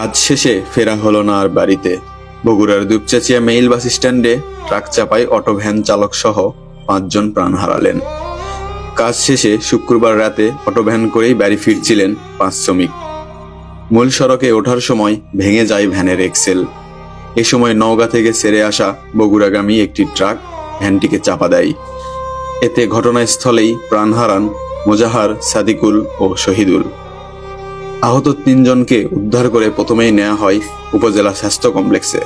কাজ শেষে ফেরা হলো না আর বাড়িতে। বগুড়ার দুপচাচিয়া মেইল বাস স্ট্যান্ডে ট্রাক চাপায় অটো ভ্যান চালক সহ 5 জন প্রাণ হারালেন। কাজ শেষে শুক্রবার রাতে অটো ভ্যান করেই বাড়ি ফিরছিলেন 5 শ্রমিক। মূল সড়কে ওঠার সময় ভেঙে যায় ভ্যানের এক্সেল। এ সময় নওগাঁ থেকে ছেড়ে আসা বগুড়াগামী একটি ট্রাক ভ্যানটিকে চাপা দেয়। এতে ঘটনাস্থলেই প্রাণ হারান মোজাহার, সাদিকুল ও শহীদুল। আহত 3 জনকে উদ্ধার করে প্রথমেই নেওয়া হয় উপজেলা স্বাস্থ্য কমপ্লেক্সে।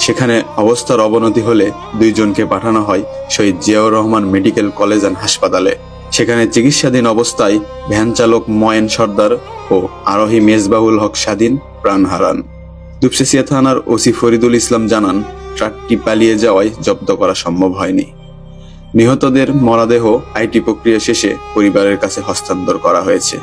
সেখানে অবস্থার অবনতি হলে 2 জনকে পাঠানো হয় Shaheed Ziaur Rahman medical college and হাসপাতালে। সেখানে চিকিৎসাধীন অবস্থায় ভ্যান চালক ময়েন সর্দার ও আরোহী মেজবাহুল হক স্বাধীন প্রাণ হারান। দুপচাচিয়া থানার ওসি ফরিদুল ইসলাম জানান, ট্রাকটি পালিয়ে যাওয়ায় জব্দ করা সম্ভব হয়নি। নিহতদের মরদেহ আইটি প্রক্রিয়া শেষে পরিবারের কাছে হস্তান্তর করা হয়েছে।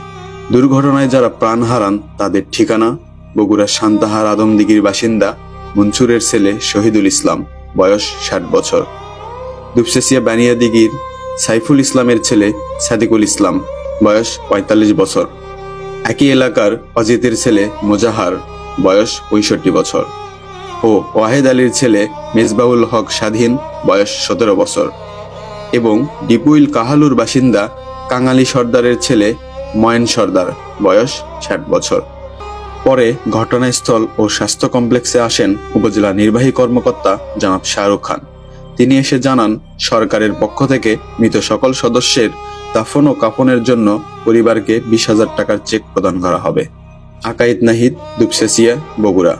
দুর্ঘটনায় যারা প্রাণ হারান তাদের ঠিকানা বগুড়ার সান্তাহার আদমদিঘির বাসিন্দা মনসুরের ছেলে শহীদুল ইসলাম, বয়স 60 বছর, দুপচাচিয়া বানিয়াদিঘির সাইফুল ইসলামের ছেলে সাদিকুল ইসলাম, বয়স 45 বছর, একই এলাকার অজিতের ছেলে মোজাহার, বয়স 65 বছর ও ওয়াহেদ আলীর ছেলে মেজবাহুল হক স্বাধীন, বয়স 17 বছর এবং ডিপুইল কাহালুর বাসিন্দা কাঙালি সর্দারের ছেলে ময়েন সর্দার, বয়স 60 বছর। পরে ঘটনাস্থল ও স্বাস্থ্য কমপ্লেক্সে আসেন উপজেলা নির্বাহী কর্মকর্তা জনাব শাহরুখ খান। তিনি এসে জানান, সরকারের পক্ষ থেকে মৃত সকল সদস্যের দাফন ও কাফনের জন্য পরিবারকে 20,000 টাকার চেক প্রদান করা হবে। আকাইদ নাহিদ, দুপচাচিয়া, বগুড়া।